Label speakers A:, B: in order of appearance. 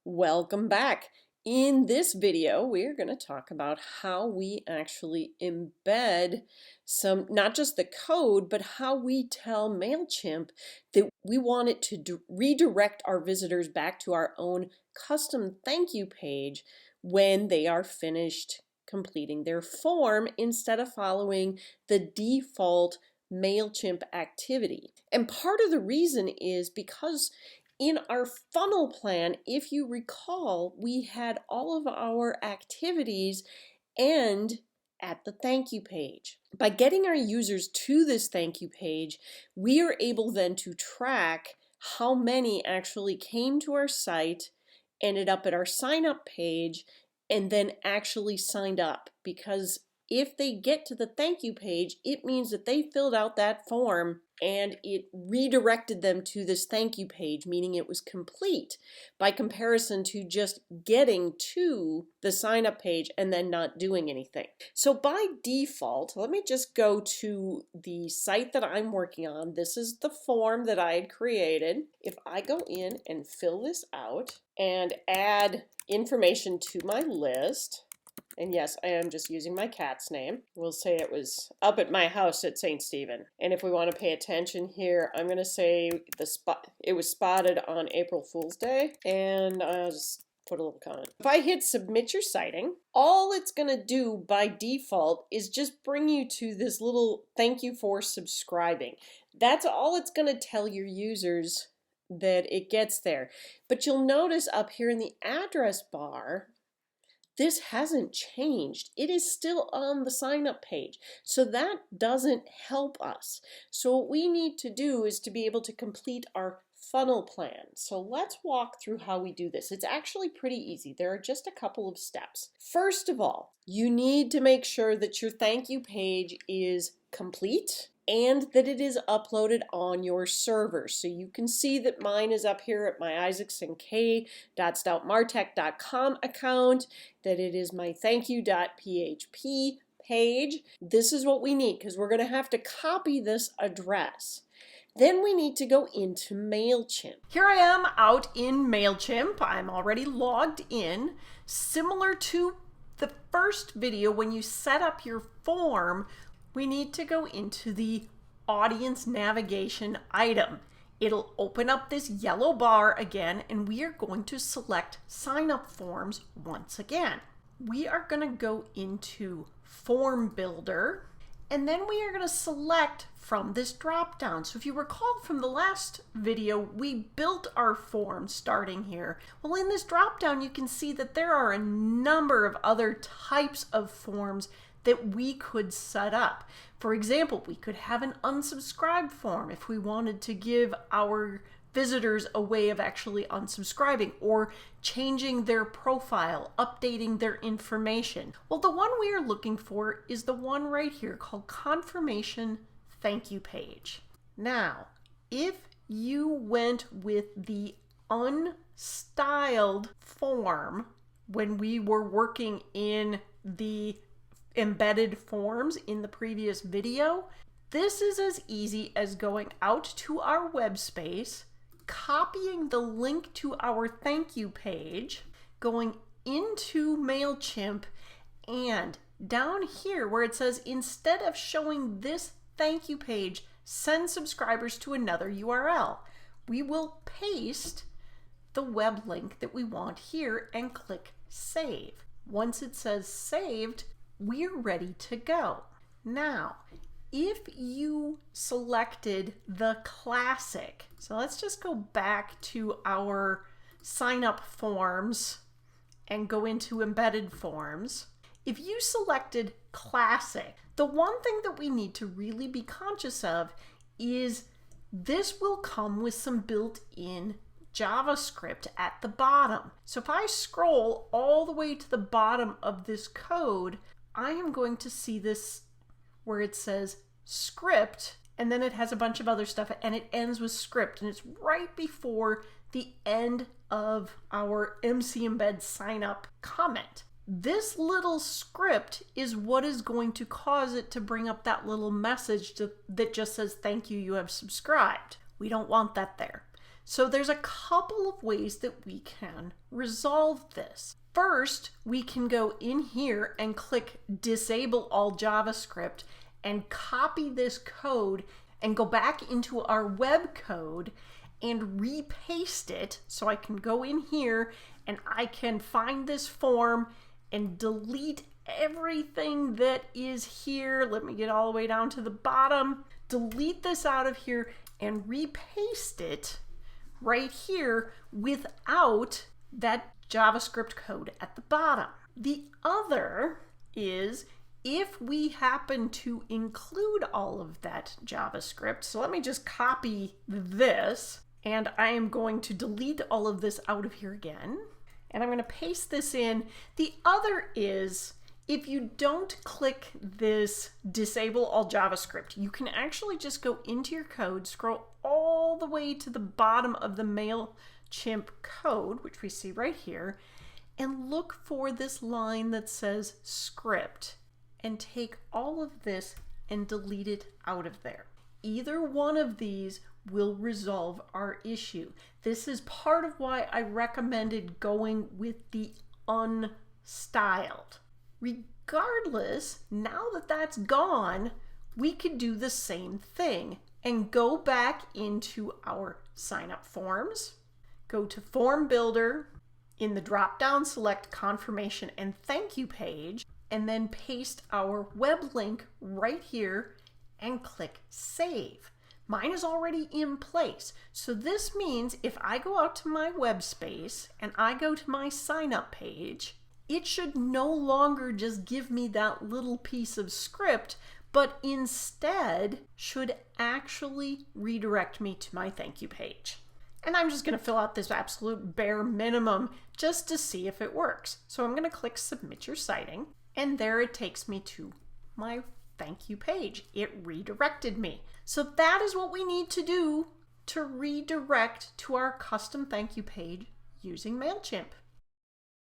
A: Welcome back. In this video, we're going to talk about how we actually embed not just the code, but how we tell MailChimp that we want it to redirect our visitors back to our own custom thank you page when they are finished completing their form instead of following the default MailChimp activity. And part of the reason is because in our funnel plan, if you recall, we had all of our activities end at the thank you page. By getting our users to this thank you page, we are able then to track how many actually came to our site, ended up at our sign up page, and then actually signed up. Because if they get to the thank you page, it means that they filled out that form and it redirected them to this thank you page, meaning it was complete by comparison to just getting to the sign up page and then not doing anything. So by default, let me just go to the site that I'm working on. This is the form that I had created. If I go in and fill this out and add information to my list, and yes, I am just using my cat's name. We'll say it was up at my house at St. Stephen. And if we want to pay attention here, I'm going to say it was spotted on April Fool's Day. And I'll just put a little comment. If I hit submit your citing, all it's going to do by default is just bring you to this little thank you for subscribing. That's all it's going to tell your users that it gets there. But you'll notice up here in the address bar, this hasn't changed. It is still on the sign up page. So that doesn't help us. So what we need to do is to be able to complete our funnel plan. So let's walk through how we do this. It's actually pretty easy. There are just a couple of steps. First of all, you need to make sure that your thank you page is complete and that it is uploaded on your server. So you can see that mine is up here at my isaacsonk.stoutmartech.com account, that it is my thankyou.php page. This is what we need because we're going to have to copy this address. Then we need to go into MailChimp. Here I am out in MailChimp. I'm already logged in. Similar to the first video, when you set up your form, we need to go into the audience navigation item. It'll open up this yellow bar again, and we are going to select sign up forms once again. We are going to go into form builder, and then we are going to select from this drop down. So if you recall from the last video, we built our form starting here. Well, in this drop down, you can see that there are a number of other types of forms that we could set up. For example, we could have an unsubscribe form if we wanted to give our visitors a way of actually unsubscribing or changing their profile, updating their information. Well, the one we are looking for is the one right here called Confirmation Thank You Page. Now, if you went with the unstyled form when we were working in the embedded forms in the previous video, this is as easy as going out to our web space, copying the link to our thank you page, going into MailChimp, and down here where it says instead of showing this thank you page, send subscribers to another URL, we will paste the web link that we want here and click save. Once it says saved, we're ready to go. Now, if you selected the classic, so let's just go back to our sign up forms and go into embedded forms. If you selected classic, the one thing that we need to really be conscious of is this will come with some built-in JavaScript at the bottom. So if I scroll all the way to the bottom of this code, I am going to see this where it says script, and then it has a bunch of other stuff, and it ends with script, and it's right before the end of our MC Embed sign up comment. This little script is what is going to cause it to bring up that little message that just says, thank you, you have subscribed. We don't want that there.
B: So there's a couple of ways that we can resolve this. First, we can go in here and click Disable All JavaScript and copy this code and go back into our web code and repaste it. So I can go in here and I can find this form and delete everything that is here. Let me get all the way down to the bottom. Delete this out of here and repaste it right here without that JavaScript code at the bottom. The other is if we happen to include all of that JavaScript. So let me just copy this, and I am going to delete all of this out of here again, and I'm going to paste this in. The other is if you don't click this Disable All JavaScript, you can actually just go into your code, scroll all the way to the bottom of the MailChimp code, which we see right here, and look for this line that says script, and take all of this and delete it out of there. Either one of these will resolve our issue. This is part of why I recommended going with the unstyled. Regardless, now that that's gone, we could do the same thing and go back into our sign up forms, go to Form Builder, in the drop-down select Confirmation and Thank You page, and then paste our web link right here and click Save. Mine is already in place. So this means if I go out to my web space and I go to my sign up page, it should no longer just give me that little piece of script, but instead should actually redirect me to my thank you page. And I'm just going to fill out this absolute bare minimum just to see if it works. So I'm going to click Submit Your Citing, and there it takes me to my thank you page. It redirected me. So that is what we need to do to redirect to our custom thank you page using MailChimp.